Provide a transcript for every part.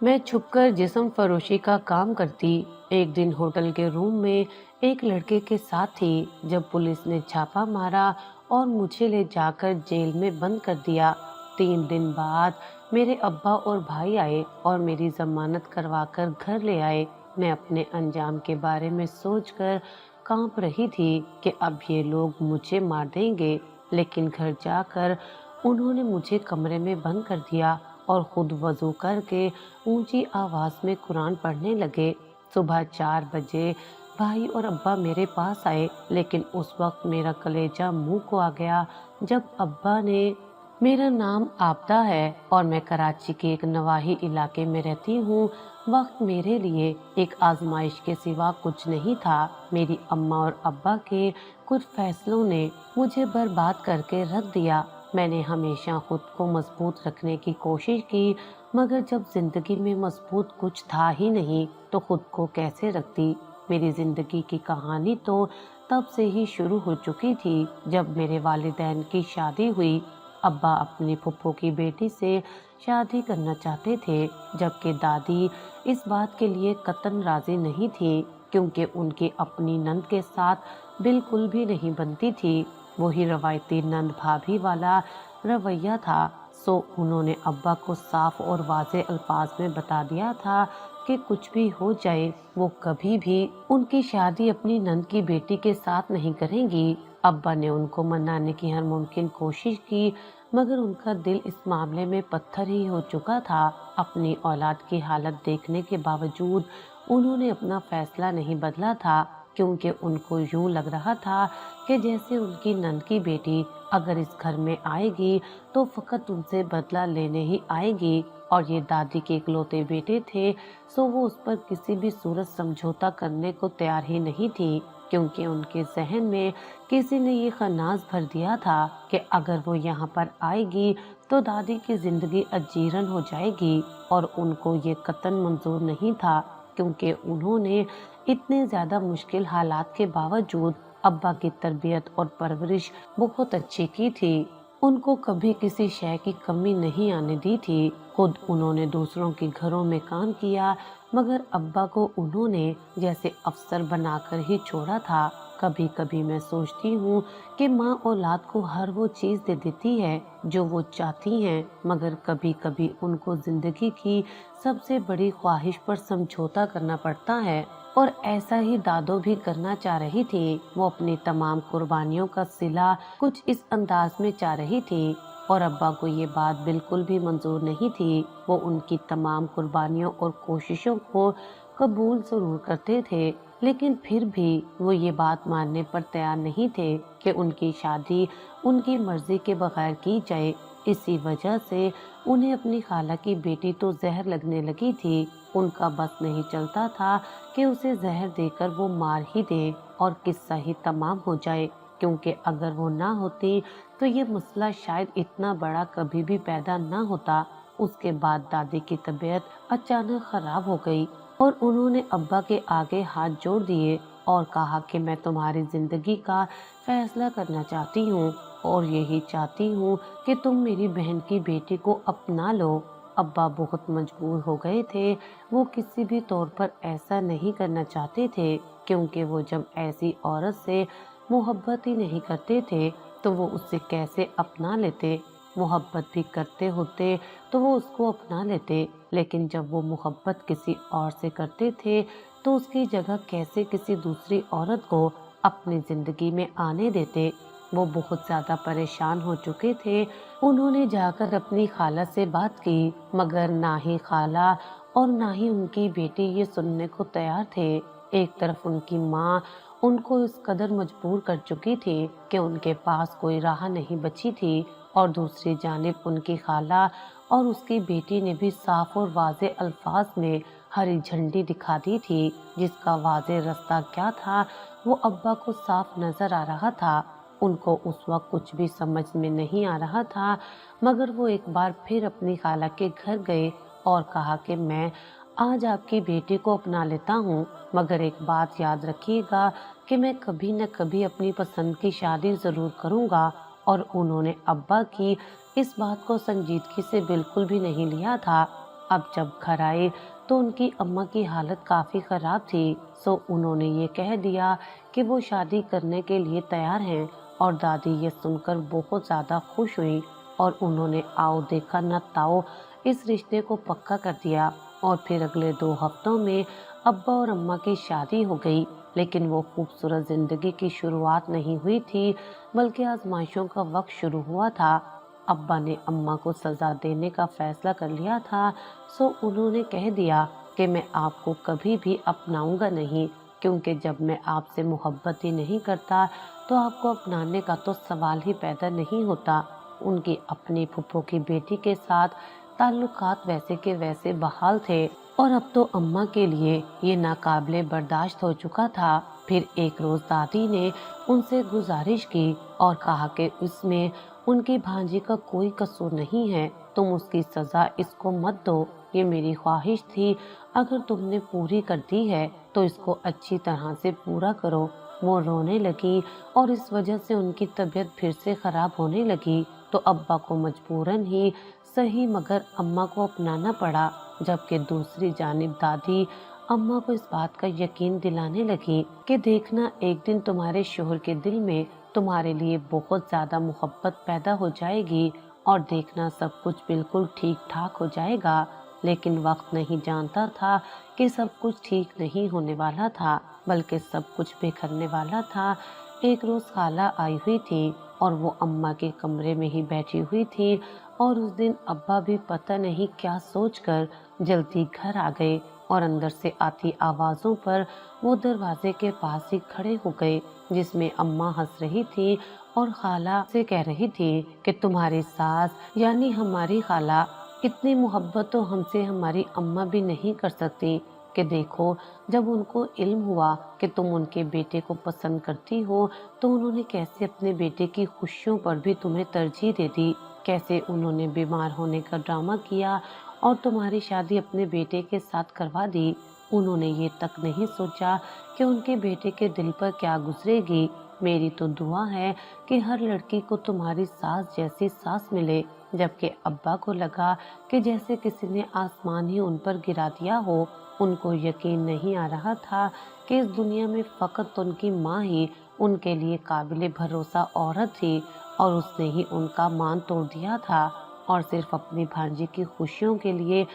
मैं छुपकर जिस्म फरोशी का काम करती। एक दिन होटल के रूम में एक लड़के के साथ थी जब पुलिस ने छापा मारा और मुझे ले जाकर जेल में बंद कर दिया। 3 दिन बाद मेरे अब्बा और भाई आए और मेरी जमानत करवाकर घर ले आए। मैं अपने अंजाम के बारे में सोचकर कांप रही थी कि अब ये लोग मुझे मार देंगे, लेकिन घर जाकर उन्होंने मुझे कमरे में बंद कर दिया और खुद वजू करके ऊंची आवाज में कुरान पढ़ने लगे। सुबह 4 बजे भाई और अब्बा मेरे पास आए, लेकिन उस वक्त मेरा कलेजा मुंह को आ गया जब अब्बा ने मेरा नाम आपदा है और मैं कराची के एक नवाही इलाके में रहती हूँ। वक्त मेरे लिए एक आजमाइश के सिवा कुछ नहीं था। मेरी अम्मा और अब्बा के कुछ फैसलों ने मुझे बर्बाद करके रख दिया। मैंने हमेशा खुद को मजबूत रखने की कोशिश की, मगर जब जिंदगी में मजबूत कुछ था ही नहीं तो खुद को कैसे रखती। मेरी जिंदगी की कहानी तो तब से ही शुरू हो चुकी थी जब मेरे वालिदैन की शादी हुई। अब्बा अपनी फुप्पो की बेटी से शादी करना चाहते थे, जबकि दादी इस बात के लिए कतई राजी नहीं थी, क्योंकि उनकी अपनी नंद के साथ बिल्कुल भी नहीं बनती थी। वही रवायती नंद भाभी वाला रवैया था। सो उन्होंने अब्बा को साफ और वाज़े अल्फाज में बता दिया था कि कुछ भी हो जाए वो कभी भी उनकी शादी अपनी नंद की बेटी के साथ नहीं करेंगी। अब्बा ने उनको मनाने की हर मुमकिन कोशिश की, मगर उनका दिल इस मामले में पत्थर ही हो चुका था। अपनी औलाद की हालत देखने के बावजूद उन्होंने अपना फैसला नहीं बदला था, क्योंकि उनको यूं लग रहा था कि जैसे उनकी नंद की बेटी अगर इस घर में आएगी तो फकत उनसे बदला लेने ही आएगी, और ये दादी के इकलौते बेटे थे, सो वो उस पर किसी भी सूरत समझौता करने को तैयार ही नहीं थी, क्योंकि उनके जहन में किसी ने ये खनाज भर दिया था कि अगर वो यहाँ पर आएगी तो दादी की जिंदगी अजीरन हो जाएगी, और उनको ये कतई मंजूर नहीं था, क्योंकि उन्होंने इतने ज्यादा मुश्किल हालात के बावजूद अब्बा की तरबियत और परवरिश बहुत अच्छी की थी। उनको कभी किसी शय की कमी नहीं आने दी थी। खुद उन्होंने दूसरों के घरों में काम किया, मगर अब्बा को उन्होंने जैसे अफसर बनाकर ही छोड़ा था। कभी कभी मैं सोचती हूँ कि माँ औलाद को हर वो चीज़ दे देती है जो वो चाहती हैं, मगर कभी कभी उनको जिंदगी की सबसे बड़ी ख्वाहिश पर समझौता करना पड़ता है। और ऐसा ही दादो भी करना चाह रही थी। वो अपनी तमाम कुर्बानियों का सिला कुछ इस अंदाज में चाह रही थी, और अब्बा को ये बात बिल्कुल भी मंजूर नहीं थी। वो उनकी तमाम कुर्बानियों और कोशिशों को कबूल जरूर करते थे, लेकिन फिर भी वो ये बात मानने पर तैयार नहीं थे कि उनकी शादी उनकी मर्जी के बगैर की जाए। इसी वजह से उन्हें अपनी खाला की बेटी तो जहर लगने लगी थी। उनका बस नहीं चलता था कि उसे जहर देकर वो मार ही दे और किस्सा ही तमाम हो जाए, क्योंकि अगर वो ना होती तो ये मसला शायद इतना बड़ा कभी भी पैदा ना होता। उसके बाद दादी की तबीयत अचानक खराब हो गई और उन्होंने अब्बा के आगे हाथ जोड़ दिए और कहा कि मैं तुम्हारी जिंदगी का फैसला करना चाहती हूँ, और यही चाहती हूँ कि तुम मेरी बहन की बेटी को अपना लो। अब्बा बहुत मजबूर हो गए थे। वो किसी भी तौर पर ऐसा नहीं करना चाहते थे, क्योंकि वो जब ऐसी औरत से मोहब्बत ही नहीं करते थे तो वो उससे कैसे अपना लेते। मोहब्बत भी करते होते तो वो उसको अपना लेते, लेकिन जब वो मोहब्बत किसी और से करते थे तो उसकी जगह कैसे किसी दूसरी औरत को अपनी जिंदगी में आने देते। वो बहुत ज्यादा परेशान हो चुके थे। उन्होंने जाकर अपनी खाला से बात की, मगर ना ही खाला और ना ही उनकी बेटी ये सुनने को तैयार थे। एक तरफ उनकी माँ उनको इस कदर मजबूर कर चुकी थी कि उनके पास कोई राह नहीं बची थी, और दूसरी जानिब उनकी खाला और उसकी बेटी ने भी साफ और वाज़े अल्फाज में हरी झंडी दिखा दी थी, जिसका वाज़े रास्ता क्या था वो अब्बा को साफ नजर आ रहा था। उनको उस वक्त कुछ भी समझ में नहीं आ रहा था, मगर वो एक बार फिर अपनी खाला के घर गए और कहा कि मैं आज आपकी बेटी को अपना लेता हूँ, मगर एक बात याद रखिएगा कि मैं कभी न कभी अपनी पसंद की शादी जरूर करूँगा। और उन्होंने अब्बा की इस बात को संजीदगी से बिल्कुल भी नहीं लिया था। अब जब घर आए तो उनकी अम्मा की हालत काफी खराब थी, सो उन्होंने ये कह दिया कि वो शादी करने के लिए तैयार हैं। और दादी ये सुनकर बहुत ज्यादा खुश हुई और उन्होंने आओ देखा न ताओ इस रिश्ते को पक्का कर दिया। और फिर अगले 2 हफ्तों में अब्बा और अम्मा की शादी हो गई। लेकिन वो खूबसूरत जिंदगी की शुरुआत नहीं हुई थी, बल्कि आजमाइशों का वक्त शुरू हुआ था। अब्बा ने अम्मा को सजा देने का फैसला कर लिया था, सो उन्होंने कह दिया कि मैं आपको कभी भी अपनाऊंगा नहीं, क्योंकि जब मैं आपसे मोहब्बत ही नहीं करता तो आपको अपनाने का तो सवाल ही पैदा नहीं होता। उनकी अपनी फूफो की बेटी के साथ ताल्लुकात वैसे के वैसे बहाल थे और अब तो अम्मा के लिए ये नाकाबिले बर्दाश्त हो चुका था। फिर एक रोज दादी ने उनसे गुजारिश की और कहा कि इसमें उनकी भांजी का कोई कसूर नहीं है, तुम उसकी सजा इसको मत दो, ये मेरी ख्वाहिश थी, अगर तुमने पूरी कर दी है तो इसको अच्छी तरह से पूरा करो। वो रोने लगी और इस वजह से उनकी तबीयत फिर से खराब होने लगी, तो अब्बा को मजबूरन ही सही मगर अम्मा को अपनाना पड़ा। जबकि दूसरी जानिब दादी अम्मा को इस बात का यकीन दिलाने लगी कि देखना एक दिन तुम्हारे शोहर के दिल में तुम्हारे लिए बहुत ज्यादा मोहब्बत पैदा हो जाएगी और देखना सब कुछ बिल्कुल ठीक ठाक हो जाएगा। लेकिन वक्त नहीं जानता था कि सब कुछ ठीक नहीं होने वाला था, बल्कि सब कुछ बिखरने वाला था। एक रोज खाला आई हुई थी और वो अम्मा के कमरे में ही बैठी हुई थी और उस दिन अब्बा भी पता नहीं क्या सोचकर जल्दी घर आ गए और अंदर से आती आवाजों पर वो दरवाजे के पास ही खड़े हो गए, जिसमें अम्मा हंस रही थी और खाला से कह रही थी कि तुम्हारी सास यानी हमारी खाला इतनी मोहब्बत तो हमसे हमारी अम्मा भी नहीं कर सकती, कि देखो जब उनको इल्म हुआ कि तुम उनके बेटे को पसंद करती हो तो उन्होंने कैसे अपने बेटे की खुशियों पर भी तुम्हें तरजीह दे दी, कैसे उन्होंने बीमार होने का ड्रामा किया और तुम्हारी शादी अपने बेटे के साथ करवा दी। उन्होंने ये तक नहीं सोचा कि उनके बेटे के दिल पर क्या गुजरेगी। मेरी तो दुआ है कि हर लड़की को तुम्हारी सास जैसी सास मिले। जबकि अब्बा को लगा कि जैसे किसी ने आसमान ही उन पर गिरा दिया हो। उनको यकीन नहीं आ रहा था कि इस दुनिया में फकत उनकी माँ ही उनके लिए काबिले भरोसा औरत थी और उसने ही उनका मान तोड़ दिया था और सिर्फ अपनी भांजी की खुशियों के लिए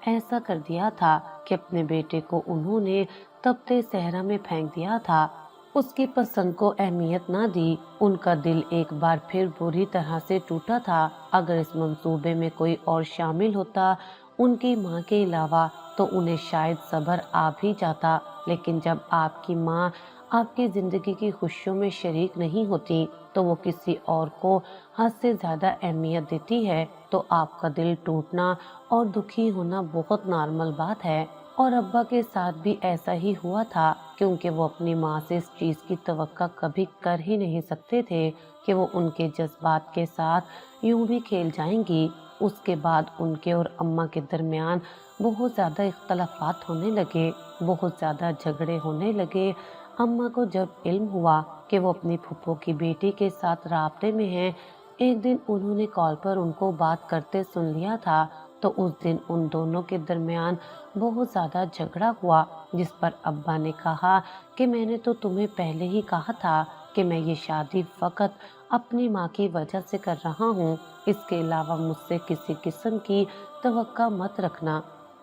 ऐसा कर दिया था कि अपने बेटे को उन्होंने तपते सहरा में फेंक दिया था। उसकी पसंद को अहमियत ना दी। उनका दिल एक बार फिर बुरी तरह से टूटा था। अगर इस मंसूबे में कोई और शामिल होता उनकी माँ के अलावा तो उन्हें शायद सब्र आ भी जाता, लेकिन जब आपकी माँ आपकी जिंदगी की खुशियों में शरीक नहीं होती तो वो किसी और को हद से ज्यादा अहमियत देती है, तो आपका दिल टूटना और दुखी होना बहुत नॉर्मल बात है। और अब्बा के साथ भी ऐसा ही हुआ था, क्योंकि वो अपनी माँ से इस चीज की तवक्का कभी कर ही नहीं सकते थे कि वो उनके जज्बात के साथ यूं भी खेल जाएंगी। उसके बाद उनके और अम्मा के दरमियान बहुत ज्यादा इख्तलाफात होने लगे, बहुत ज्यादा झगड़े होने लगे। अम्मा को जब इल्म हुआ कि वो अपनी फूफो की बेटी के साथ राब्ते में हैं, एक दिन उन्होंने कॉल पर उनको बात करते सुन लिया था, तो उस दिन उन दोनों के दरमियान बहुत ज्यादा झगड़ा हुआ, जिस पर अब्बा ने कहा कि मैंने तो तुम्हें पहले ही कहा था कि मैं ये शादी फकत अपनी माँ की वजह से कर रहा हूँ, इसके अलावा मुझसे किसी किस्म की तवक्का मत रखना।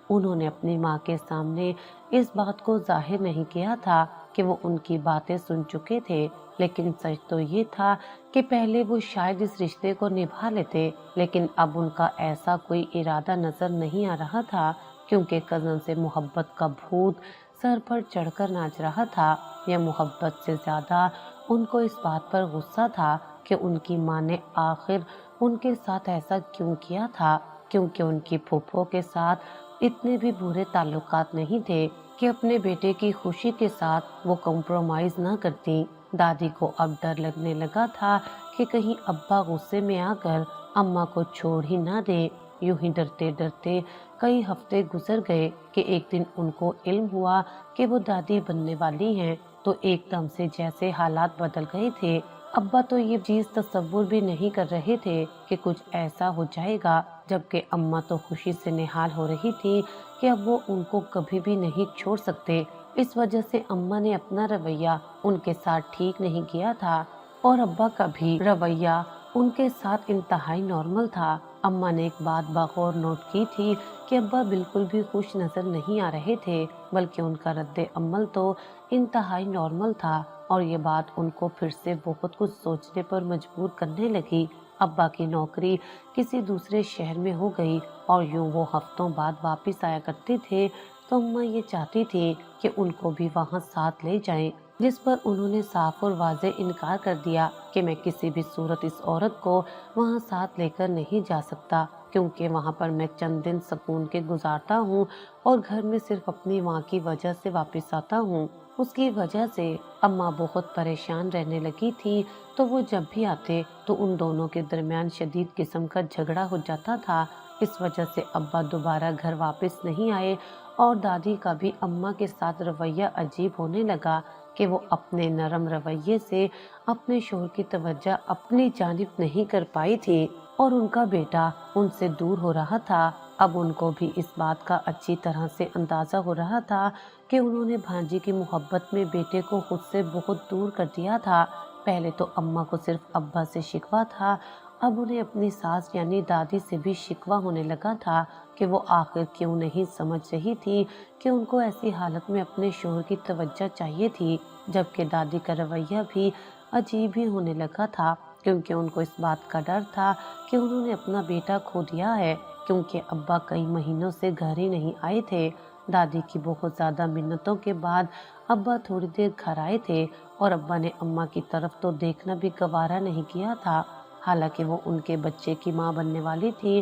उन्होंने अपनी माँ के सामने इस बात को जाहिर नहीं किया था कि वो उनकी बातें सुन चुके थे, लेकिन सच तो ये था कि पहले वो शायद इस रिश्ते को निभा लेते, लेकिन अब उनका ऐसा कोई इरादा नजर नहीं आ रहा था, क्योंकि कजन से मोहब्बत का भूत सर पर चढ़कर नाच रहा था। यह मोहब्बत से ज्यादा उनको इस बात पर गुस्सा था कि उनकी माँ ने आखिर उनके साथ ऐसा क्यों किया था, क्योंकि उनकी फूफो के साथ इतने भी बुरे ताल्लुकात नहीं थे कि अपने बेटे की खुशी के साथ वो कॉम्प्रोमाइज न करती। दादी को अब डर लगने लगा था कि कहीं अब्बा गुस्से में आकर अम्मा को छोड़ ही ना दे। यूं ही डरते डरते कई हफ्ते गुजर गए कि एक दिन उनको इल्म हुआ कि वो दादी बनने वाली हैं, तो एकदम से जैसे हालात बदल गए थे। अब्बा तो ये चीज तसव्वुर भी नहीं कर रहे थे कि कुछ ऐसा हो जाएगा। जबकि अम्मा तो खुशी से निहाल हो रही थी कि अब वो उनको कभी भी नहीं छोड़ सकते। इस वजह से अम्मा ने अपना रवैया उनके साथ ठीक नहीं किया था और अब्बा का भी रवैया उनके साथ इंतहाई नॉर्मल था। अम्मा ने एक बात बगौर नोट की थी कि अब्बा बिल्कुल भी खुश नजर नहीं आ रहे थे, बल्कि उनका रद्दे अमल तो इंतहाई नॉर्मल था और ये बात उनको फिर से बहुत कुछ सोचने पर मजबूर करने लगी। अब्बा की नौकरी किसी दूसरे शहर में हो गई और यूं वो हफ्तों बाद वापस आया करते थे, तो अम्मा ये चाहती थी कि उनको भी वहां साथ ले जाएं, जिस पर उन्होंने साफ और वाजे इनकार कर दिया कि मैं किसी भी सूरत इस औरत को वहां साथ लेकर नहीं जा सकता, क्योंकि वहां पर मैं चंद दिन सुकून के गुजारता हूँ और घर में सिर्फ अपनी माँ की वजह से वापस आता हूँ। उसकी वजह से अम्मा बहुत परेशान रहने लगी थी, तो वो जब भी आते तो उन दोनों के दरमियान शदीद किस्म का झगड़ा हो जाता था। इस वजह से अब्बा दोबारा घर वापस नहीं आए और दादी का भी अम्मा के साथ रवैया अजीब होने लगा कि वो अपने नरम रवैये से अपने शोहर की तवज्जो अपनी जानिब नहीं कर पाई थी और उनका बेटा उनसे दूर हो रहा था। अब उनको भी इस बात का अच्छी तरह से अंदाजा हो रहा था कि उन्होंने भांजी की मोहब्बत में बेटे को खुद से बहुत दूर कर दिया था। पहले तो अम्मा को सिर्फ अब्बा से शिकवा था, अब उन्हें अपनी सास यानी दादी से भी शिकवा होने लगा था कि वो आखिर क्यों नहीं समझ रही थी कि उनको ऐसी हालत में अपने शोहर की तवज्जो चाहिए थी। जबकि दादी का रवैया भी अजीब ही होने लगा था, क्योंकि उनको इस बात का डर था कि उन्होंने अपना बेटा खो दिया है, क्योंकि अब्बा कई महीनों से घर ही नहीं आए थे। दादी की बहुत ज्यादा मिन्नतों के बाद अब्बा थोड़ी देर घर आए थे और अब्बा ने अम्मा की तरफ तो देखना भी गवारा नहीं किया था। हालांकि वो उनके बच्चे की माँ बनने वाली थी।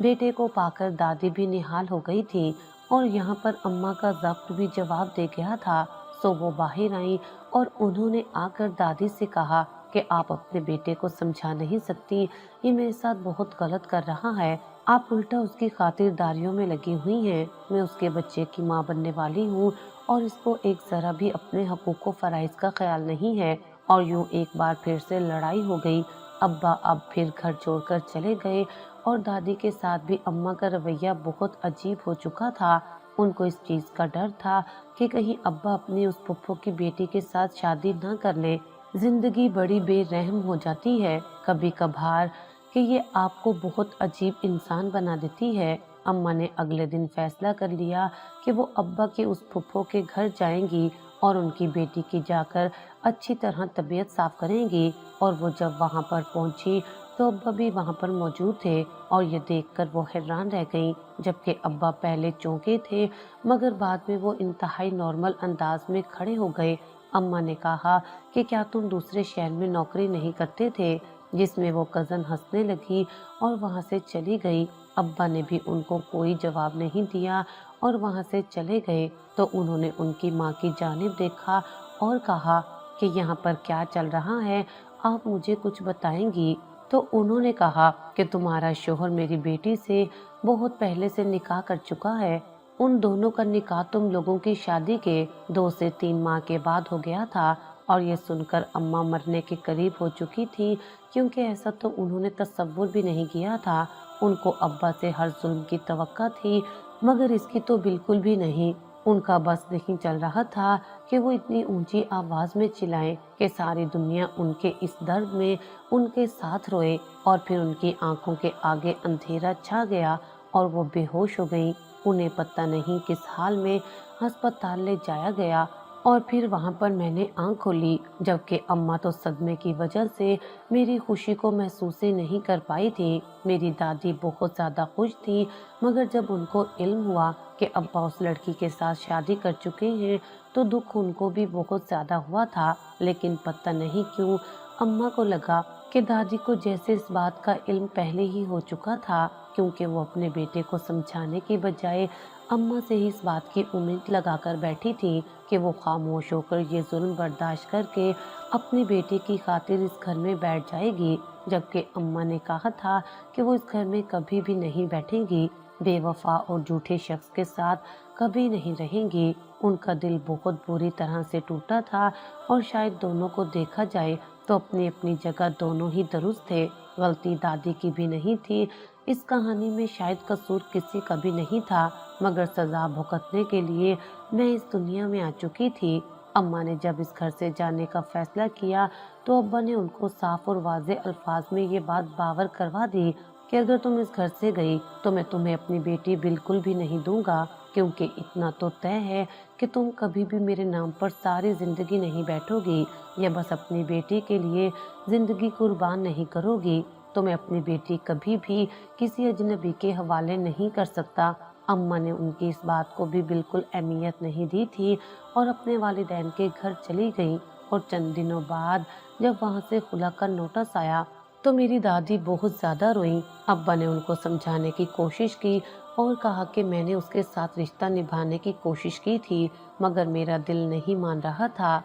बेटे को पाकर दादी भी निहाल हो गई थी और यहाँ पर अम्मा का ज़ब्त भी जवाब दे गया था। सो वो बाहर आई और उन्होंने आकर दादी से कहा कि आप अपने बेटे को समझा नहीं सकती, ये मेरे साथ बहुत गलत कर रहा है, आप उल्टा उसकी खातिरदारियों में लगी हुई हैं। मैं उसके बच्चे की माँ बनने वाली हूँ और इसको एक जरा भी अपने हकूक़ व फराइज़ का ख्याल नहीं है। और यूं एक बार फिर से लड़ाई हो गई। अब्बा अब फिर घर छोड़कर चले गए और दादी के साथ भी अम्मा का रवैया बहुत अजीब हो चुका था। उनको इस चीज का डर था कि कहीं अब्बा अपनी उस फुफ्फो की बेटी के साथ शादी न कर ले। जिंदगी बड़ी बेरहम हो जाती है कभी कभार कि ये आपको बहुत अजीब इंसान बना देती है। अम्मा ने अगले दिन फैसला कर लिया कि वो अब्बा के उस फुफ्फो के घर जाएंगी और उनकी बेटी की जाकर अच्छी तरह तबीयत साफ करेंगी। और वो जब वहाँ पर पहुंची तो अब्बा भी वहाँ पर मौजूद थे और ये देखकर वो हैरान रह गईं। जबकि अब्बा पहले चौंके थे, मगर बाद में वो इंतहाई नॉर्मल अंदाज में खड़े हो गए। अम्मा ने कहा कि क्या तुम दूसरे शहर में नौकरी नहीं करते थे, जिसमें वो कज़न हंसने लगी और वहाँ से चली गई। अब्बा ने भी उनको कोई जवाब नहीं दिया और वहाँ से चले गए। तो उन्होंने उनकी माँ की जानिब देखा और कहा कि यहाँ पर क्या चल रहा है, आप मुझे कुछ बताएंगी। तो उन्होंने कहा कि तुम्हारा शोहर मेरी बेटी से बहुत पहले से निकाह कर चुका है। उन दोनों का निकाह तुम लोगों की शादी के 2 से 3 माह के बाद हो गया था। और ये सुनकर अम्मा मरने के करीब हो चुकी थी, क्योंकि ऐसा तो उन्होंने तसव्वुर भी नहीं किया था। उनको अब्बा से हर जुल्म की तवक्का थी, मगर इसकी तो बिल्कुल भी नहीं। उनका बस नहीं चल रहा था कि वो इतनी ऊंची आवाज में चिल्लाएं कि सारी दुनिया उनके इस दर्द में उनके साथ रोए। और फिर उनकी आंखों के आगे अंधेरा छा गया और वो बेहोश हो गई। उन्हें पता नहीं किस हाल में अस्पताल ले जाया गया और फिर वहां पर मैंने आंख खोली, जबकि अम्मा तो सदमे की वजह से मेरी खुशी को महसूस ही नहीं कर पाई थी। मेरी दादी बहुत ज्यादा खुश थी, मगर जब उनको इल्म हुआ कि अब्बा उस लड़की के साथ शादी कर चुके हैं तो दुख उनको भी बहुत ज्यादा हुआ था। लेकिन पता नहीं क्यों अम्मा को लगा कि दादी को जैसे इस बात का इल्म पहले ही हो चुका था, क्योंकि वो अपने बेटे को समझाने की बजाय अम्मा से ही इस बात की उम्मीद लगाकर बैठी थी कि वो खामोश होकर ये जुल्म बर्दाश्त करके अपनी बेटी की खातिर इस घर में बैठ जाएगी। जबकि अम्मा ने कहा था कि वो इस घर में कभी भी नहीं बैठेंगी, बेवफा और झूठे शख्स के साथ कभी नहीं रहेंगी। उनका दिल बहुत बुरी तरह से टूटा था और शायद दोनों को देखा जाए तो अपनी अपनी जगह दोनों ही दुरुस्त थे। गलती दादी की भी नहीं थी, इस कहानी में शायद कसूर किसी का भी नहीं था, मगर सजा भुगतने के लिए मैं इस दुनिया में आ चुकी थी। अम्मा ने जब इस घर से जाने का फैसला किया तो अब्बा ने उनको साफ और वाज़ेह अल्फाज में ये बात बावर करवा दी कि अगर तुम इस घर से गई तो मैं तुम्हें अपनी बेटी बिल्कुल भी नहीं दूंगा, क्योंकि इतना तो तय है कि तुम कभी भी मेरे नाम पर सारी जिंदगी नहीं बैठोगी या बस अपनी बेटी के लिए जिंदगी कुर्बान नहीं करोगी। तो मैं अपनी बेटी कभी भी किसी अजनबी के हवाले नहीं कर सकता। अम्मा ने उनकी इस बात को भी बिल्कुल अहमियत नहीं दी थी और अपने वालिदैन के घर चली गई। और चंद दिनों बाद जब वहां से खुला का नोटिस आया तो मेरी दादी बहुत ज्यादा रोई। अब्बा ने उनको समझाने की कोशिश की और कहा कि मैंने उसके साथ रिश्ता निभाने की कोशिश की थी, मगर मेरा दिल नहीं मान रहा था।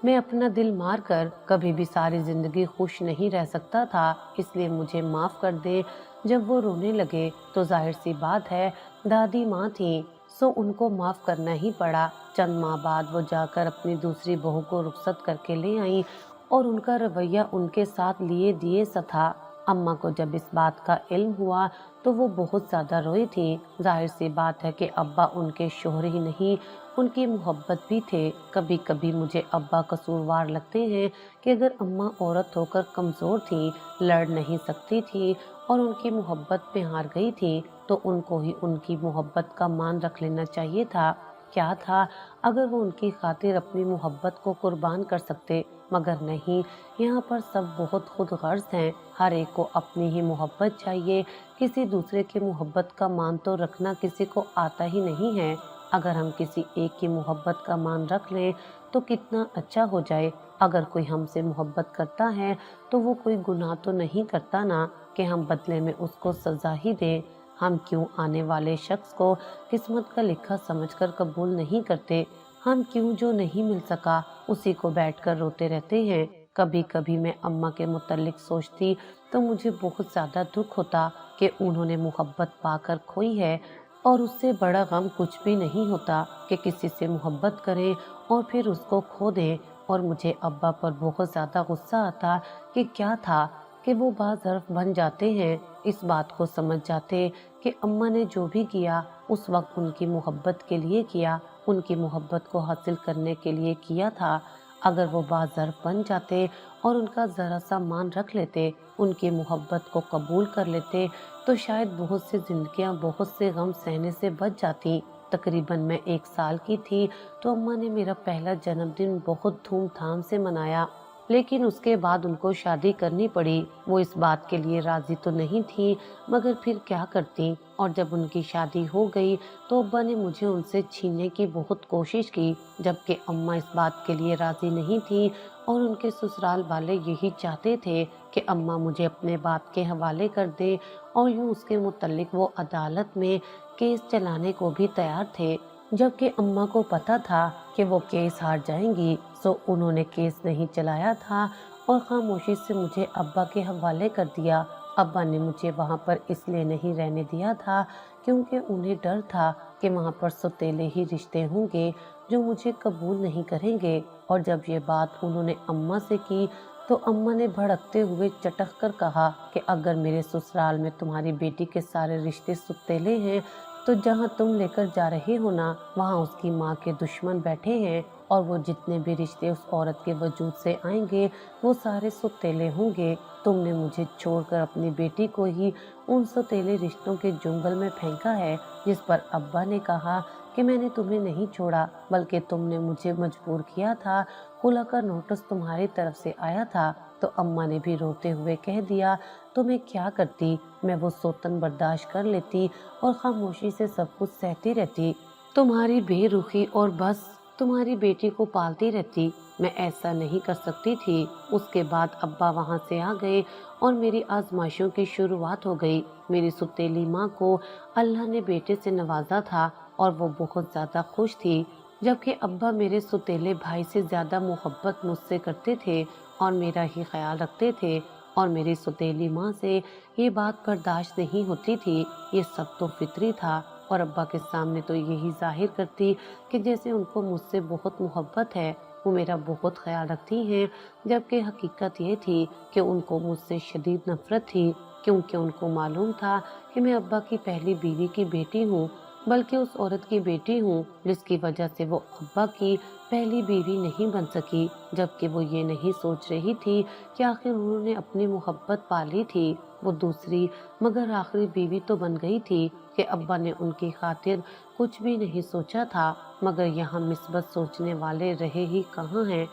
मैं अपना दिल मार कर कभी भी सारी जिंदगी खुश नहीं रह सकता था, इसलिए मुझे माफ कर दे। जब वो रोने लगे तो जाहिर सी बात है दादी माँ थी, सो उनको माफ करना ही पड़ा। चंद माह बाद वो जाकर अपनी दूसरी बहू को रुखसत करके ले आई और उनका रवैया उनके साथ लिए दिए सा था। अम्मा को जब इस बात का इल्म हुआ तो वो बहुत ज्यादा रोई थी। जाहिर सी बात है कि अब्बा उनके शोहर ही नहीं, उनकी मोहब्बत भी थे। कभी कभी मुझे अब्बा कसूरवार लगते हैं कि अगर अम्मा औरत होकर कमजोर थी, लड़ नहीं सकती थी और उनकी मोहब्बत में हार गई थी, तो उनको ही उनकी मोहब्बत का मान रख लेना चाहिए था। क्या था अगर वो उनकी खातिर अपनी मोहब्बत को कुर्बान कर सकते, मगर नहीं। यहाँ पर सब बहुत खुद गर्ज हैं, हर एक को अपनी ही मोहब्बत चाहिए, किसी दूसरे की मोहब्बत का मान तो रखना किसी को आता ही नहीं है। अगर हम किसी एक की मोहब्बत का मान रख लें तो कितना अच्छा हो जाए। अगर कोई हमसे मोहब्बत करता है तो वो कोई गुनाह तो नहीं करता ना, कि हम बदले में उसको सजा ही दें। हम क्यों आने वाले शख्स को किस्मत का लिखा समझकर कबूल नहीं करते? हम क्यों जो नहीं मिल सका उसी को बैठकर रोते रहते हैं? कभी कभी मैं अम्मा के मुतल्लिक सोचती तो मुझे बहुत ज्यादा दुख होता कि उन्होंने मोहब्बत पाकर खोई है, और उससे बड़ा गम कुछ भी नहीं होता कि किसी से मोहब्बत करें और फिर उसको खो दें। और मुझे अब्बा पर बहुत ज्यादा गुस्सा आता कि क्या था कि वो बाज़र्फ बन जाते हैं, इस बात को समझ जाते कि अम्मा ने जो भी किया उस वक्त उनकी मोहब्बत के लिए किया, उनकी मोहब्बत को हासिल करने के लिए किया था। अगर वो बाज़र्फ बन जाते और उनका ज़रा सा मान रख लेते, उनकी मोहब्बत को कबूल कर लेते, तो शायद बहुत सी जिंदगियां बहुत से गम सहने से बच जाती। तकरीबन मैं 1 साल की थी तो अम्मा ने मेरा पहला जन्मदिन बहुत धूमधाम से मनाया, लेकिन उसके बाद उनको शादी करनी पड़ी। वो इस बात के लिए राजी तो नहीं थी, मगर फिर क्या करती। और जब उनकी शादी हो गई तो अब्बा ने मुझे उनसे छीनने की बहुत कोशिश की, जबकि अम्मा इस बात के लिए राजी नहीं थी और उनके ससुराल वाले यही चाहते थे कि अम्मा मुझे अपने बाप के हवाले कर दे, और यूँ उसके मुतल्लिक वो अदालत में केस चलाने को भी तैयार थे। जबकि अम्मा को पता था कि वो केस हार जाएंगी, सो उन्होंने केस नहीं चलाया था और खामोशी से मुझे अब्बा के हवाले कर दिया। अब्बा ने मुझे वहाँ पर इसलिए नहीं रहने दिया था क्योंकि उन्हें डर था कि वहाँ पर सौतेले ही रिश्ते होंगे जो मुझे कबूल नहीं करेंगे। और जब ये बात उन्होंने अम्मा से की तो अम्मा ने भड़कते हुए चटक कर कहा कि अगर मेरे ससुराल में तुम्हारी बेटी के सारे रिश्ते सौतेले हैं तो जहाँ तुम लेकर जा रहे हो ना, वहाँ उसकी माँ के दुश्मन बैठे हैं, और वो जितने भी रिश्ते उस औरत के वजूद से आएंगे वो सारे सौतेले होंगे। तुमने मुझे छोड़कर अपनी बेटी को ही उन सौतेले रिश्तों के जंगल में फेंका है। जिस पर अब्बा ने कहा कि मैंने तुम्हें नहीं छोड़ा, बल्कि तुमने मुझे मजबूर किया था। खुला का नोटिस तुम्हारी तरफ से आया था। तो अम्मा ने भी रोते हुए कह दिया, तो मैं क्या करती? मैं वो सौतन बर्दाश्त कर लेती और खामोशी से सब कुछ सहती रहती, तुम्हारी बेरुखी और बस तुम्हारी बेटी को पालती रहती। मैं ऐसा नहीं कर सकती थी। उसके बाद अब्बा वहाँ से आ गए और मेरी आजमाइशों की शुरुआत हो गई। मेरी सुतेली माँ को अल्लाह ने बेटे से नवाजा था और वो बहुत ज्यादा खुश थी, जबकि अब्बा मेरे सुतेले भाई से ज्यादा मोहब्बत मुझसे करते थे और मेरा ही ख्याल रखते थे। और मेरी सुतेली माँ से ये बात बर्दाश्त नहीं होती थी। ये सब तो फितरी था, और अब्बा के सामने तो यही जाहिर करती कि जैसे उनको मुझसे बहुत मोहब्बत है, وہ میرا بہت خیال رکھتی ہیں، جبکہ حقیقت یہ تھی کہ ان کو مجھ سے شدید نفرت تھی، کیونکہ ان کو معلوم تھا کہ میں ابا کی پہلی بیوی کی بیٹی ہوں، بلکہ اس عورت کی بیٹی ہوں جس کی وجہ سے وہ ابا کی پہلی بیوی نہیں بن سکی، جبکہ وہ یہ نہیں سوچ رہی تھی کہ آخر انہوں نے اپنی محبت پالی تھی، وہ دوسری مگر آخری بیوی تو بن گئی تھی کہ ابا نے ان کی خاطر کچھ بھی نہیں سوچا تھا، مگر یہاں مثبت سوچنے والے رہے ہی کہاں ہیں۔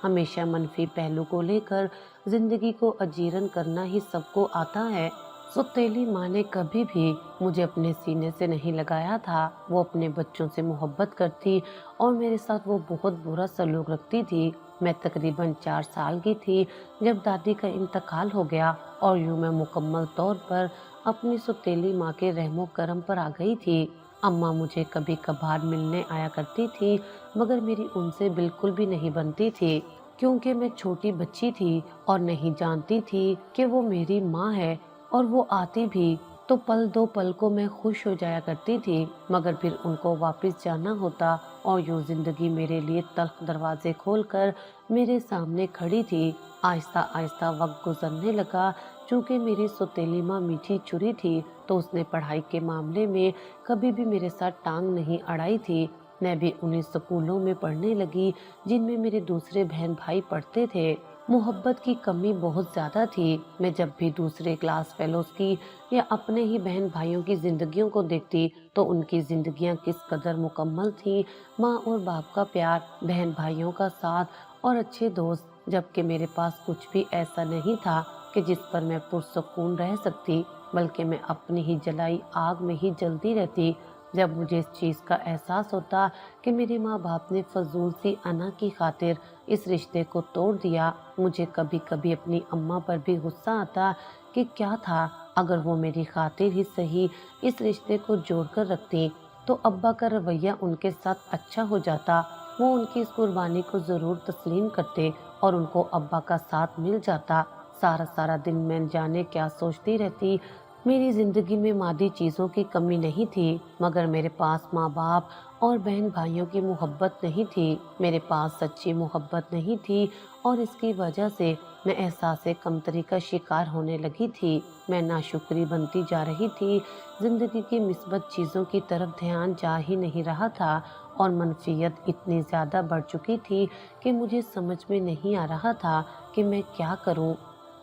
ہمیشہ منفی پہلو کو لے کر زندگی کو اجیرن کرنا ہی سب کو آتا ہے۔ سوتیلی ماں نے کبھی بھی مجھے اپنے سینے سے نہیں لگایا تھا، وہ اپنے بچوں سے محبت کرتی اور میرے ساتھ وہ بہت برا سلوک رکھتی تھی۔ میں تقریباً 4 سال کی تھی جب دادی کا انتقال ہو گیا اور یوں میں مکمل طور پر اپنی سوتیلی ماں کے رحم و کرم پر آ گئی تھی۔ اماں مجھے کبھی کبھار ملنے آیا کرتی تھی، مگر میری ان سے بالکل بھی نہیں بنتی تھی، کیونکہ میں چھوٹی بچی تھی اور نہیں جانتی تھی کہ وہ میری ماں ہے، اور وہ آتی بھی تو پل دو پل کو میں خوش ہو جایا کرتی تھی، مگر پھر ان کو واپس جانا ہوتا اور یوں زندگی میرے لیے تلخ دروازے کھول کر میرے سامنے کھڑی تھی۔ آہستہ آہستہ وقت گزرنے لگا، چونکہ میری سوتیلی ماں میٹھی چھری تھی تو اس نے پڑھائی کے معاملے میں کبھی بھی میرے ساتھ ٹانگ نہیں اڑائی تھی۔ میں بھی انہیں سکولوں میں پڑھنے لگی جن میں میرے دوسرے بہن بھائی پڑھتے تھے۔ محبت کی کمی بہت زیادہ تھی۔ میں جب بھی دوسرے کلاس فیلوز کی یا اپنے ہی بہن بھائیوں کی زندگیوں کو دیکھتی تو ان کی زندگیاں کس قدر مکمل تھیں، ماں اور باپ کا پیار، بہن بھائیوں کا ساتھ اور اچھے دوست، جبکہ میرے پاس کچھ بھی ایسا نہیں تھا کہ جس پر میں پرسکون رہ سکتی، بلکہ میں اپنی ہی جلائی آگ میں ہی جلتی رہتی۔ جب مجھے اس چیز کا احساس ہوتا کہ میرے ماں باپ نے فضول سی انا کی خاطر اس رشتے کو توڑ دیا، مجھے کبھی کبھی اپنی اماں پر بھی غصہ آتا کہ کیا تھا اگر وہ میری خاطر ہی صحیح اس رشتے کو جوڑ کر رکھتی تو ابا کا رویہ ان کے ساتھ اچھا ہو جاتا، وہ ان کی اس قربانی کو ضرور تسلیم کرتے اور ان کو ابا کا ساتھ مل جاتا۔ سارا دن میں جانے کیا سوچتی رہتی۔ میری زندگی میں مادی چیزوں کی کمی نہیں تھی، مگر میرے پاس ماں باپ اور بہن بھائیوں کی محبت نہیں تھی، میرے پاس سچی محبت نہیں تھی، اور اس کی وجہ سے میں احساس کمتری کا شکار ہونے لگی تھی۔ میں ناشکری بنتی جا رہی تھی، زندگی کی مثبت چیزوں کی طرف دھیان جا ہی نہیں رہا تھا، اور منفیت اتنی زیادہ بڑھ چکی تھی کہ مجھے سمجھ میں نہیں آ رہا تھا کہ میں کیا کروں۔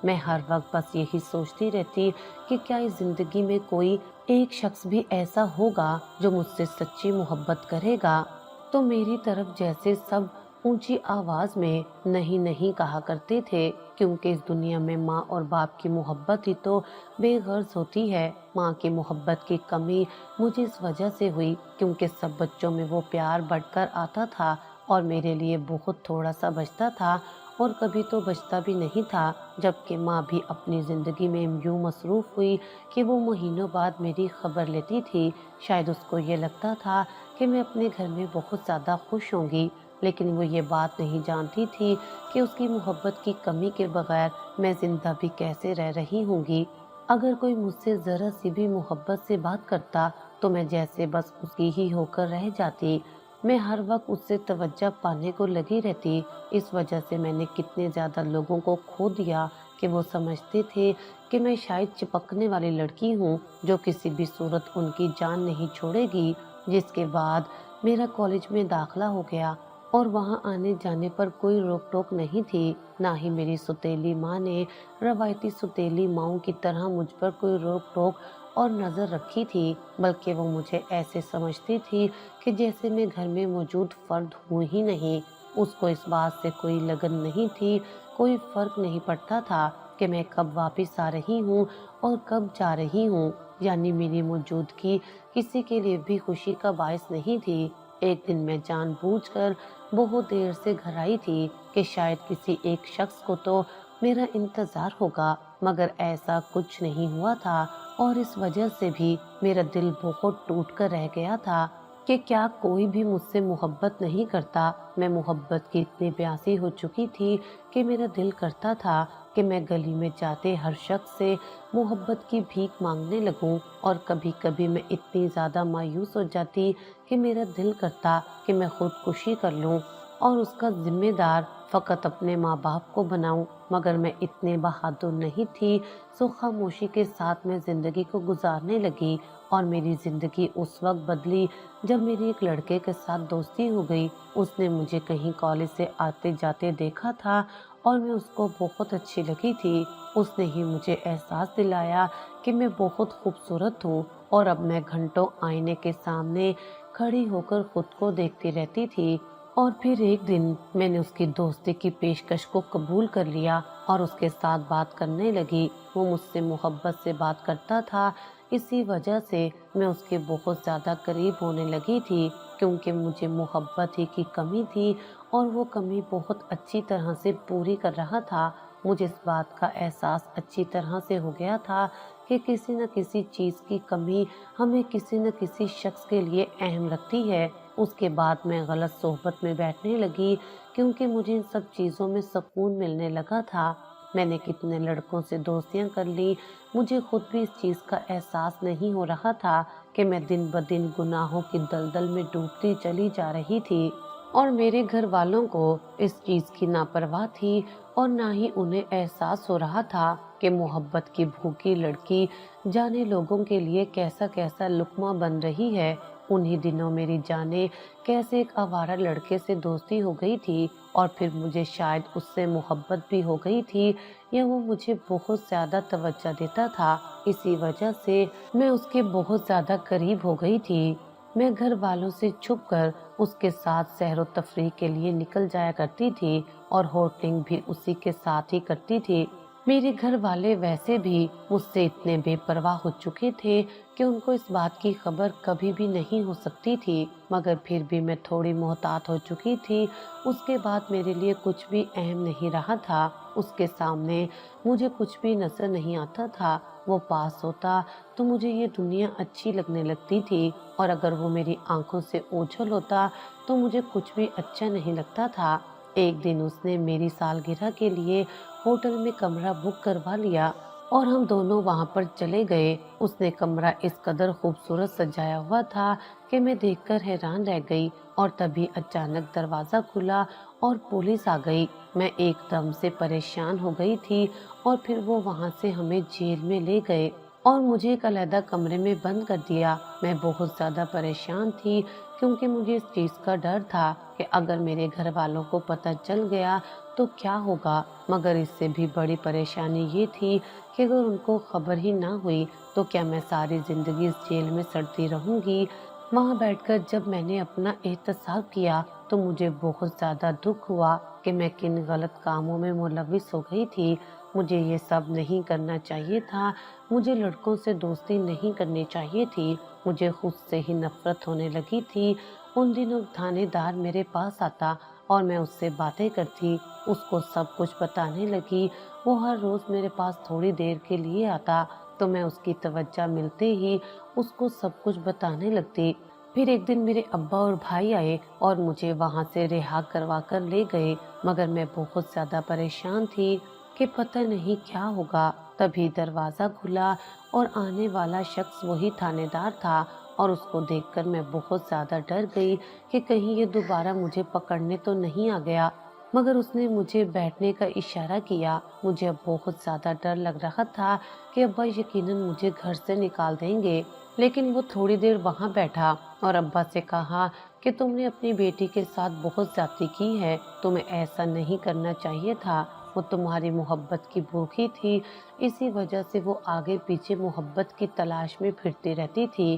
میں ہر وقت بس یہی سوچتی رہتی کہ کیا اس زندگی میں کوئی ایک شخص بھی ایسا ہوگا جو مجھ سے سچی محبت کرے گا۔ تو میری طرف جیسے سب اونچی آواز میں نہیں نہیں کہا کرتے تھے، کیونکہ اس دنیا میں ماں اور باپ کی محبت ہی تو بے غرض ہوتی ہے۔ ماں کی محبت کی کمی مجھے اس وجہ سے ہوئی کیونکہ سب بچوں میں وہ پیار بڑھ کر آتا تھا اور میرے لیے بہت تھوڑا سا بچتا تھا، اور کبھی تو بچتا بھی نہیں تھا، جبکہ ماں بھی اپنی زندگی میں یوں مصروف ہوئی کہ وہ مہینوں بعد میری خبر لیتی تھی۔ شاید اس کو یہ لگتا تھا کہ میں اپنے گھر میں بہت زیادہ خوش ہوں گی، لیکن وہ یہ بات نہیں جانتی تھی کہ اس کی محبت کی کمی کے بغیر میں زندہ بھی کیسے رہ رہی ہوں گی۔ اگر کوئی مجھ سے ذرا سی بھی محبت سے بات کرتا تو میں جیسے بس اس کی ہی ہو کر رہ جاتی۔ میں ہر وقت اس سے توجہ پانے کو لگی رہتی۔ اس وجہ سے میں نے کتنے زیادہ لوگوں کو کھو دیا کہ وہ سمجھتے تھے کہ میں شاید چپکنے والی لڑکی ہوں جو کسی بھی صورت ان کی جان نہیں چھوڑے گی۔ جس کے بعد میرا کالج میں داخلہ ہو گیا اور وہاں آنے جانے پر کوئی روک ٹوک نہیں تھی، نہ ہی میری سوتیلی ماں نے روایتی سوتیلی ماؤں کی طرح مجھ پر کوئی روک ٹوک اور نظر رکھی تھی، بلکہ وہ مجھے ایسے سمجھتی تھی کہ جیسے میں گھر میں موجود فرد ہوں ہی نہیں۔ اس کو اس بات سے کوئی لگن نہیں تھی، کوئی فرق نہیں پڑتا تھا کہ میں کب واپس آ رہی ہوں اور کب جا رہی ہوں، یعنی میری موجودگی کسی کے لیے بھی خوشی کا باعث نہیں تھی۔ ایک دن میں جان بوجھ کر بہت دیر سے گھر آئی تھی کہ شاید کسی ایک شخص کو تو میرا انتظار ہوگا، مگر ایسا کچھ نہیں ہوا تھا، اور اس وجہ سے بھی میرا دل بہت ٹوٹ کر رہ گیا تھا کہ کیا کوئی بھی مجھ سے محبت نہیں کرتا۔ میں محبت کی اتنی پیاسی ہو چکی تھی کہ میرا دل کرتا تھا کہ میں گلی میں جاتے ہر شخص سے محبت کی بھیک مانگنے لگوں، اور کبھی کبھی میں اتنی زیادہ مایوس ہو جاتی کہ میرا دل کرتا کہ میں خودکشی کر لوں۔ اور اس کا ذمہ دار فقط اپنے ماں باپ کو بناؤں، مگر میں اتنے بہادر نہیں تھی۔ سو خاموشی کے ساتھ میں زندگی کو گزارنے لگی، اور میری زندگی اس وقت بدلی جب میری ایک لڑکے کے ساتھ دوستی ہو گئی۔ اس نے مجھے کہیں کالج سے آتے جاتے دیکھا تھا اور میں اس کو بہت اچھی لگی تھی۔ اس نے ہی مجھے احساس دلایا کہ میں بہت خوبصورت ہوں، اور اب میں گھنٹوں آئینے کے سامنے کھڑی ہو کر خود کو دیکھتی رہتی تھی۔ اور پھر ایک دن میں نے اس کی دوستی کی پیشکش کو قبول کر لیا اور اس کے ساتھ بات کرنے لگی۔ وہ مجھ سے محبت سے بات کرتا تھا، اسی وجہ سے میں اس کے بہت زیادہ قریب ہونے لگی تھی، کیونکہ مجھے محبت ہی کی کمی تھی اور وہ کمی بہت اچھی طرح سے پوری کر رہا تھا۔ مجھے اس بات کا احساس اچھی طرح سے ہو گیا تھا کہ کسی نہ کسی چیز کی کمی ہمیں کسی نہ کسی شخص کے لیے اہم رکھتی ہے۔ اس کے بعد میں غلط صحبت میں بیٹھنے لگی، کیونکہ مجھے ان سب چیزوں میں سکون ملنے لگا تھا۔ میں نے کتنے لڑکوں سے دوستیاں کر لی، مجھے خود بھی اس چیز کا احساس نہیں ہو رہا تھا کہ میں دن بدن گناہوں کی دلدل میں ڈوبتی چلی جا رہی تھی، اور میرے گھر والوں کو اس چیز کی نہ پرواہ تھی، اور نہ ہی انہیں احساس ہو رہا تھا کہ محبت کی بھوکی لڑکی جانے لوگوں کے لیے کیسا کیسا لقمہ بن رہی ہے۔ انہی دنوں میری جانے کیسے ایک آوارہ لڑکے سے دوستی ہو گئی تھی، اور پھر مجھے شاید اس سے محبت بھی ہو گئی تھی، یا وہ مجھے بہت زیادہ توجہ دیتا تھا، اسی وجہ سے میں اس کے بہت زیادہ قریب ہو گئی تھی۔ میں گھر والوں سے چھپ کر اس کے ساتھ سیر و تفریح کے لیے نکل جایا کرتی تھی، اور ہوٹلنگ بھی اسی کے ساتھ ہی کرتی تھی۔ میرے گھر والے ویسے بھی مجھ سے اتنے بے پرواہ ہو چکے تھے کہ ان کو اس بات کی خبر کبھی بھی نہیں ہو سکتی تھی، مگر پھر بھی میں تھوڑی محتاط ہو چکی تھی۔ اس کے بعد میرے لیے کچھ بھی اہم نہیں رہا تھا، اس کے سامنے مجھے کچھ بھی نظر نہیں آتا تھا۔ وہ پاس ہوتا تو مجھے یہ دنیا اچھی لگنے لگتی تھی، اور اگر وہ میری آنکھوں سے اوجھل ہوتا تو مجھے کچھ بھی اچھا نہیں لگتا تھا۔ ایک دن اس نے میری سالگرہ کے لیے ہوٹل میں کمرہ بک کروا لیا، اور ہم دونوں وہاں پر چلے گئے۔ اس نے کمرہ اس قدر خوبصورت سجایا ہوا تھا کہ میں دیکھ کر حیران رہ گئی، اور تبھی اچانک دروازہ کھلا اور پولیس آ گئی۔ میں ایک دم سے پریشان ہو گئی تھی، اور پھر وہ وہاں سے ہمیں جیل میں لے گئے اور مجھے ایک علیحدہ کمرے میں بند کر دیا۔ میں بہت زیادہ پریشان تھی، کیونکہ مجھے اس چیز کا ڈر تھا کہ اگر میرے گھر والوں کو پتہ چل گیا تو کیا ہوگا، مگر اس سے بھی بڑی پریشانی یہ تھی کہ اگر ان کو خبر ہی نہ ہوئی تو کیا میں ساری زندگی اس جیل میں سڑتی رہوں گی۔ وہاں بیٹھ کر جب میں نے اپنا احتساب کیا تو مجھے بہت زیادہ دکھ ہوا کہ میں کن غلط کاموں میں ملوث ہو گئی تھی۔ مجھے یہ سب نہیں کرنا چاہیے تھا، مجھے لڑکوں سے دوستی نہیں کرنی چاہیے تھی، مجھے خود سے ہی نفرت ہونے لگی تھی۔ ان دنوں تھانے دار میرے پاس آتا اور میں اس سے باتیں کرتی، اس کو سب کچھ بتانے لگی۔ وہ ہر روز میرے پاس تھوڑی دیر کے لیے آتا تو میں اس کی توجہ ملتے ہی اس کو سب کچھ بتانے لگتی۔ پھر ایک دن میرے ابا اور بھائی آئے اور مجھے وہاں سے رہا کروا کر لے گئے، مگر میں بہت زیادہ پریشان تھی کہ پتہ نہیں کیا ہوگا۔ تبھی دروازہ کھلا اور آنے والا شخص وہی تھانے دار تھا، اور اس کو دیکھ کر میں بہت زیادہ ڈر گئی کہ کہیں یہ دوبارہ مجھے پکڑنے تو نہیں آ گیا، مگر اس نے مجھے بیٹھنے کا اشارہ کیا۔ مجھے اب بہت زیادہ ڈر لگ رہا تھا کہ ابا یقیناً مجھے گھر سے نکال دیں گے، لیکن وہ تھوڑی دیر وہاں بیٹھا اور ابا سے کہا کہ تم نے اپنی بیٹی کے ساتھ بہت زیادتی کی ہے، تمہیں ایسا نہیں کرنا چاہیے تھا، وہ تمہاری محبت کی بھوکی تھی، اسی وجہ سے وہ آگے پیچھے محبت کی تلاش میں پھرتی رہتی تھی۔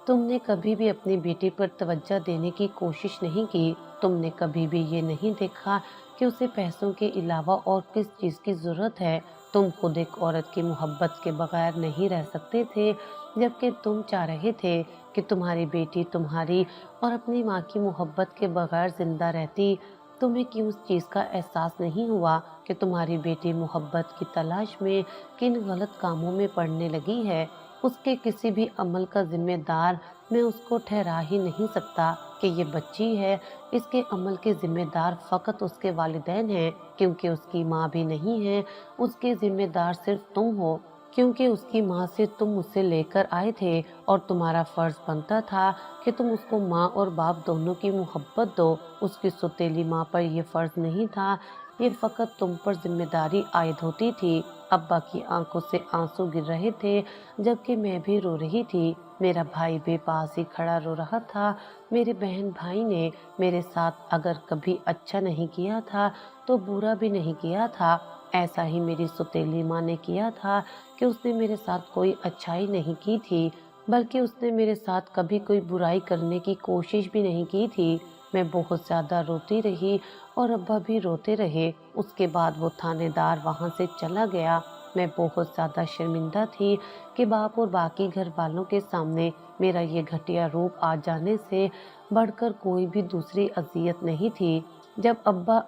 تم نے کبھی بھی اپنی بیٹی پر توجہ دینے کی کوشش نہیں کی، تم نے کبھی بھی یہ نہیں دیکھا کہ اسے پیسوں کے علاوہ اور کس چیز کی ضرورت ہے۔ تم خود ایک عورت کی محبت کے بغیر نہیں رہ سکتے تھے، جبکہ تم چاہ رہے تھے کہ تمہاری بیٹی تمہاری اور اپنی ماں کی محبت کے بغیر زندہ رہتی۔ تمہیں کیوں اس چیز کا احساس نہیں ہوا کہ تمہاری بیٹی محبت کی تلاش میں کن غلط کاموں میں پڑنے لگی ہے؟ اس کے کسی بھی عمل کا ذمہ دار میں اس کو ٹھہرا ہی نہیں سکتا کہ یہ بچی ہے، اس کے عمل کے ذمہ دار فقط اس کے والدین ہیں، کیونکہ اس کی ماں بھی نہیں ہے، اس کے ذمہ دار صرف تم ہو۔ کیونکہ اس کی ماں سے تم اسے لے کر آئے تھے اور تمہارا فرض بنتا تھا کہ تم اس کو ماں اور باپ دونوں کی محبت دو۔ اس کی سوتیلی ماں پر یہ فرض نہیں تھا، یہ فقط تم پر ذمہ داری عائد ہوتی تھی۔ ابا کی آنکھوں سے آنسو گر رہے تھے جبکہ میں بھی رو رہی تھی۔ میرا بھائی بھی پاس ہی کھڑا رو رہا تھا۔ میرے بہن بھائی نے میرے ساتھ اگر کبھی اچھا نہیں کیا تھا تو برا بھی نہیں کیا تھا۔ ایسا ہی میری سوتیلی ماں نے کیا تھا کہ اس نے میرے ساتھ کوئی اچھائی نہیں کی تھی، بلکہ اس نے میرے ساتھ کبھی کوئی برائی کرنے کی کوشش بھی نہیں کی تھی۔ میں بہت زیادہ روتی رہی اور ابا بھی روتے رہے۔ اس کے بعد وہ تھانے دار وہاں سے چلا گیا۔ میں بہت زیادہ شرمندہ تھی کہ باپ اور باقی گھر والوں کے سامنے میرا یہ گھٹیا روپ آ جانے سے بڑھ کر کوئی بھی دوسری اذیت نہیں تھی۔ جب ابا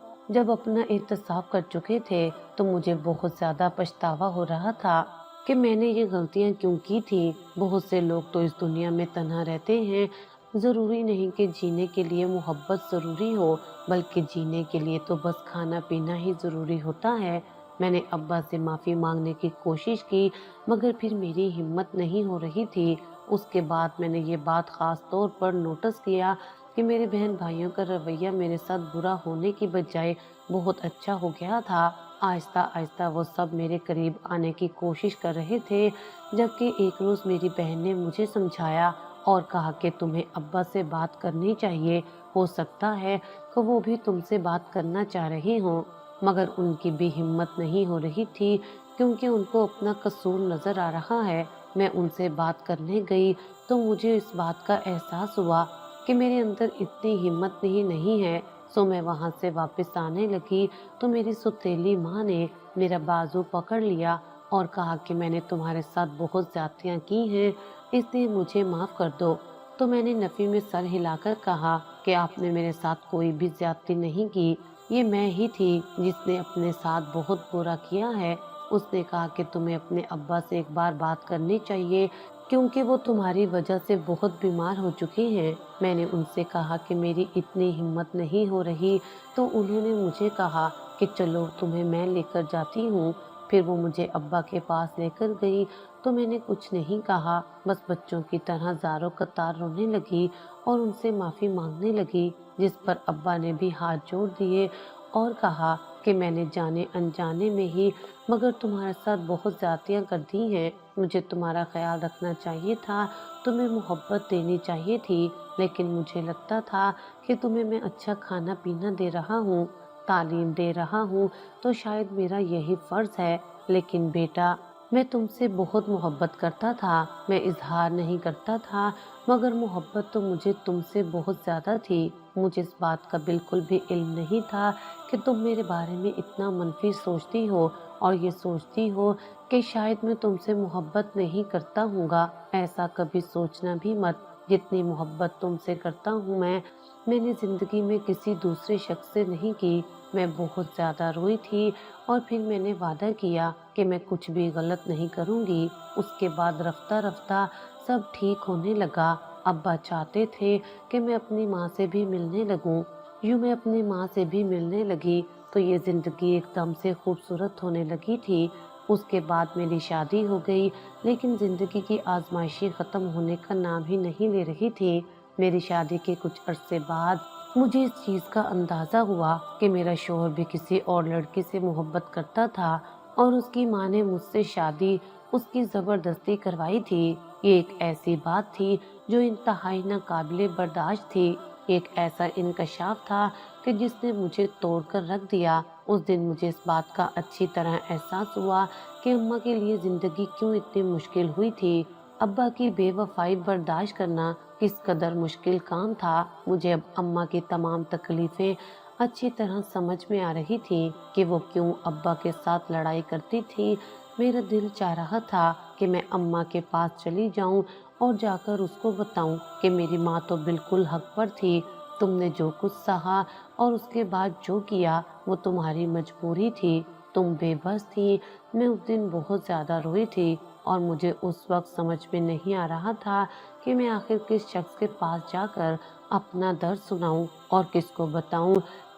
اپنا احتساب کر چکے تھے تو مجھے بہت زیادہ پچھتاوا ہو رہا تھا کہ میں نے یہ غلطیاں کیوں کی تھی۔ بہت سے لوگ تو اس دنیا میں تنہا رہتے ہیں۔ ضروری نہیں کہ جینے کے لیے محبت ضروری ہو، بلکہ جینے کے لیے تو بس کھانا پینا ہی ضروری ہوتا ہے۔ میں نے ابا سے معافی مانگنے کی کوشش کی مگر پھر میری ہمت نہیں ہو رہی تھی۔ اس کے بعد میں نے یہ بات خاص طور پر نوٹس کیا کہ میرے بہن بھائیوں کا رویہ میرے ساتھ برا ہونے کی بجائے بہت اچھا ہو گیا تھا۔ آہستہ آہستہ وہ سب میرے قریب آنے کی کوشش کر رہے تھے، جبکہ ایک روز میری بہن نے مجھے سمجھایا اور کہا کہ تمہیں ابا سے بات کرنی چاہیے، ہو سکتا ہے کہ وہ بھی تم سے بات کرنا چاہ رہے ہوں۔ مگر ان کی بھی ہمت نہیں ہو رہی تھی کیونکہ ان کو اپنا قصور نظر آ رہا ہے۔ میں ان سے بات کرنے گئی تو مجھے اس بات کا احساس ہوا کہ میرے اندر اتنی ہمت نہیں ہے۔ سو میں وہاں سے واپس آنے لگی تو میری سوتیلی ماں نے میرا بازو پکڑ لیا اور کہا کہ میں نے تمہارے ساتھ بہت زیادتیاں کی ہیں، اس لیے مجھے معاف کر دو۔ تو میں نے نفی میں سر ہلا کر کہا کہ آپ نے میرے ساتھ کوئی بھی زیادتی نہیں کی، یہ میں ہی تھی جس نے اپنے ساتھ بہت برا کیا ہے۔ اس نے کہا کہ تمہیں اپنے ابا سے ایک بار بات کرنی چاہیے کیونکہ وہ تمہاری وجہ سے بہت بیمار ہو چکے ہیں۔ میں نے ان سے کہا کہ میری اتنی ہمت نہیں ہو رہی تو انہوں نے مجھے کہا کہ چلو تمہیں میں لے کر جاتی ہوں۔ پھر وہ مجھے ابا کے پاس لے کر گئی تو میں نے کچھ نہیں کہا، بس بچوں کی طرح زاروں قطار رونے لگی اور ان سے معافی مانگنے لگی، جس پر ابا نے بھی ہاتھ جوڑ دیے اور کہا کہ میں نے جانے انجانے میں ہی مگر تمہارے ساتھ بہت زیادتیاں کر دی ہیں۔ مجھے تمہارا خیال رکھنا چاہیے تھا، تمہیں محبت دینی چاہیے تھی، لیکن مجھے لگتا تھا کہ تمہیں میں اچھا کھانا پینا دے رہا ہوں، تعلیم دے رہا ہوں تو شاید میرا یہی فرض ہے۔ لیکن بیٹا، میں تم سے بہت محبت کرتا تھا، میں اظہار نہیں کرتا تھا مگر محبت تو مجھے تم سے بہت زیادہ تھی۔ مجھے اس بات کا بالکل بھی علم نہیں تھا کہ تم میرے بارے میں اتنا منفی سوچتی ہو اور یہ سوچتی ہو کہ شاید میں تم سے محبت نہیں کرتا ہوں گا۔ ایسا کبھی سوچنا بھی مت، جتنی محبت تم سے کرتا ہوں میں نے زندگی میں کسی دوسرے شخص سے نہیں کی۔ میں بہت زیادہ روئی تھی اور پھر میں نے وعدہ کیا کہ میں کچھ بھی غلط نہیں کروں گی۔ اس کے بعد رفتہ رفتہ سب ٹھیک ہونے لگا۔ ابا چاہتے تھے کہ میں اپنی ماں سے بھی ملنے لگوں۔ یوں میں اپنی ماں سے بھی ملنے لگی تو یہ زندگی ایک دم سے خوبصورت ہونے لگی تھی۔ اس کے بعد میری شادی ہو گئی، لیکن زندگی کی آزمائشیں ختم ہونے کا نام ہی نہیں لے رہی تھی۔ میری شادی کے کچھ عرصے بعد مجھے اس چیز کا اندازہ ہوا کہ میرا شوہر بھی کسی اور لڑکی سے محبت کرتا تھا اور اس کی ماں نے مجھ سے شادی اس کی زبردستی کروائی تھی۔ یہ ایک ایسی بات تھی جو انتہائی ناقابل برداشت تھی، ایک ایسا انکشاف تھا کہ جس نے مجھے توڑ کر رکھ دیا۔ اس دن مجھے اس بات کا اچھی طرح احساس ہوا کہ اماں کے لیے زندگی کیوں اتنی مشکل ہوئی تھی۔ ابا کی بے وفائی برداشت کرنا کس قدر مشکل کام تھا۔ مجھے اب اماں کی تمام تکلیفیں اچھی طرح سمجھ میں آ رہی تھی کہ وہ کیوں ابا کے ساتھ لڑائی کرتی تھی۔ میرا دل چاہ رہا تھا کہ میں اماں کے پاس چلی جاؤں اور جا کر اس کو بتاؤں کہ میری ماں تو بالکل حق پر تھی، تم نے جو کچھ سہا اور اس کے بعد جو کیا وہ تمہاری مجبوری تھی، تم بے بس تھی۔ میں اس دن بہت زیادہ روئی تھی اور مجھے اس وقت سمجھ میں نہیں آ رہا تھا کہ میں آخر کس شخص کے پاس جا کر اپنا درد سناؤں اور کس کو بتاؤں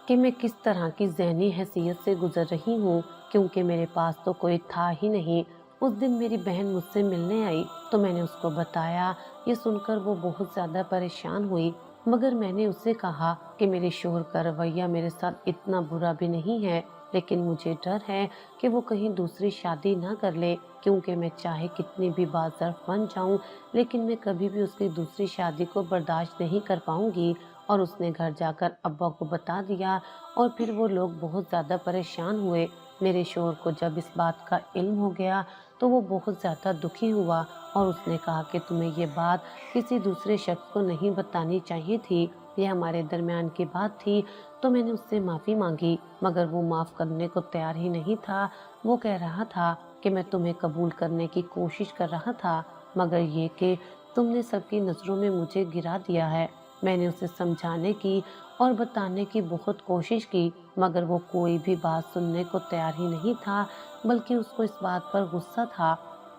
کہ میں کس طرح کی ذہنی حیثیت سے گزر رہی ہوں، کیونکہ میرے پاس تو کوئی تھا ہی نہیں۔ उस दिन मेरी बहन मुझसे मिलने आई तो मैंने उसको बताया। ये सुनकर वो बहुत ज़्यादा परेशान हुई, मगर मैंने उससे कहा कि मेरे शोहर का रवैया मेरे साथ इतना बुरा भी नहीं है, लेकिन मुझे डर है कि वो कहीं दूसरी शादी ना कर ले, क्योंकि मैं चाहे कितनी भी बाज़र्फ बन जाऊं, लेकिन मैं कभी भी उसकी दूसरी शादी को बर्दाश्त नहीं कर पाऊंगी। और उसने घर जाकर अब्बा को बता दिया और फिर वो लोग बहुत ज़्यादा परेशान हुए। मेरे शोहर को जब इस बात का इल्म हो गया तो वो बहुत ज़्यादा दुखी हुआ और उसने कहा कि तुम्हें ये बात किसी दूसरे शख्स को नहीं बतानी चाहिए थी, ये हमारे दरमियान की बात थी। तो मैंने उससे माफ़ी मांगी, मगर वो माफ़ करने को तैयार ही नहीं था। वो कह रहा था कि मैं तुम्हें कबूल करने की कोशिश कर रहा था, मगर ये कि तुमने सबकी नज़रों में मुझे गिरा दिया है। मैंने उसे समझाने की और बताने की बहुत कोशिश की, मगर वो कोई भी बात सुनने को तैयार ही नहीं था, बल्कि उसको इस बात पर गुस्सा था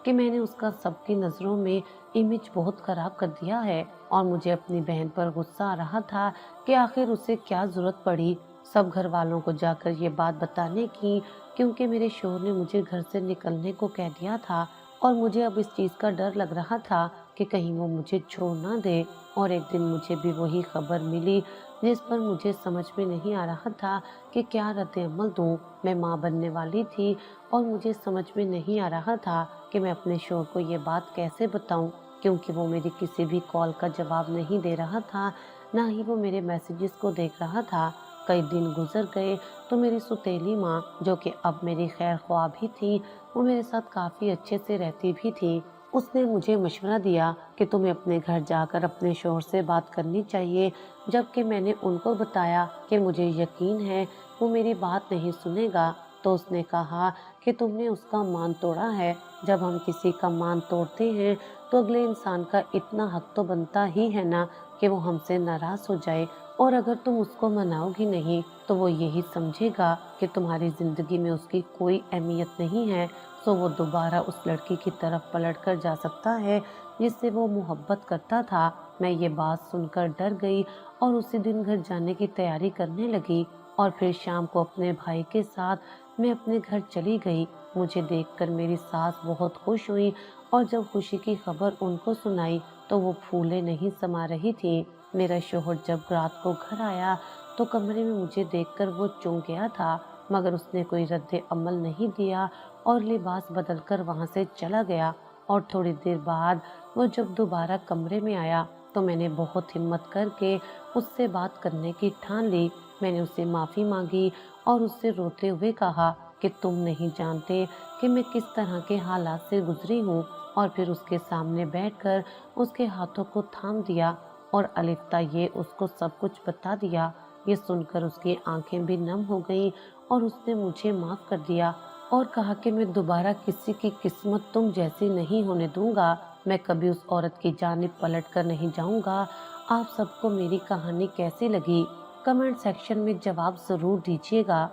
कि मैंने उसका सबकी नज़रों में इमेज बहुत ख़राब कर दिया है। और मुझे अपनी बहन पर गुस्सा आ रहा था कि आखिर उसे क्या ज़रूरत पड़ी सब घर वालों को जाकर ये बात बताने की, क्योंकि मेरे शोहर ने मुझे घर से निकलने को कह दिया था और मुझे अब इस चीज़ का डर लग रहा था कि कहीं वो मुझे छोड़ ना दे। और एक दिन मुझे भी वही खबर मिली जिस पर मुझे समझ में नहीं आ रहा था कि क्या रद्द अमल दूँ। मैं माँ बनने वाली थी और मुझे समझ में नहीं आ रहा था कि मैं अपने शोहर को ये बात कैसे बताऊं, क्योंकि वो मेरी किसी भी कॉल का जवाब नहीं दे रहा था, ना ही वो मेरे मैसेजेस को देख रहा था। कई दिन गुजर गए तो मेरी सुतेली माँ, जो कि अब मेरी खैर ख्वाह भी थी, वो मेरे साथ काफ़ी अच्छे से रहती भी थी। उसने मुझे मशवरा दिया कि तुम्हें अपने घर जाकर अपने शोहर से बात करनी चाहिए, जबकि मैंने उनको बताया कि मुझे यकीन है वो मेरी बात नहीं सुनेगा। तो उसने कहा कि तुमने उसका मान तोड़ा है। जब हम किसी का मान तोड़ते हैं तो अगले इंसान का इतना हक तो बनता ही है ना कि वो हमसे नाराज़ हो जाए, और अगर तुम उसको मनाओगी नहीं तो वो यही समझेगा कि तुम्हारी ज़िंदगी में उसकी कोई अहमियत नहीं है। तो वो दोबारा उस लड़की की तरफ पलट कर जा सकता है जिससे वो मोहब्बत करता था। मैं ये बात सुनकर डर गई और उसी दिन घर जाने की तैयारी करने लगी, और फिर शाम को अपने भाई के साथ मैं अपने घर चली गई। मुझे देखकर मेरी सास बहुत खुश हुई और जब खुशी की खबर उनको सुनाई तो वो फूले नहीं समा रही थी। मेरा शोहर जब रात को घर आया तो कमरे में मुझे देखकर वो चौंक गया था, मगर उसने कोई रद्द अमल नहीं दिया और लिबास बदलकर वहां से चला गया। और थोड़ी देर बाद वो जब दोबारा कमरे में आया तो मैंने बहुत हिम्मत करके उससे बात करने की ठान ली। मैंने उससे माफ़ी मांगी और उससे रोते हुए कहा कि तुम नहीं जानते कि मैं किस तरह के हालात से गुजरी हूँ। और फिर उसके सामने बैठकर उसके हाथों को थाम दिया और अलिफ्ता ये उसको सब कुछ बता दिया। ये सुनकर उसकी आंखें भी नम हो गईं और उसने मुझे माफ़ कर दिया और कहा कि मैं दोबारा किसी की किस्मत तुम जैसी नहीं होने दूंगा। मैं कभी उस औरत की जानिब पलट कर नहीं जाऊंगा। आप सबको मेरी कहानी कैसी लगी? कमेंट सेक्शन में जवाब ज़रूर दीजिएगा।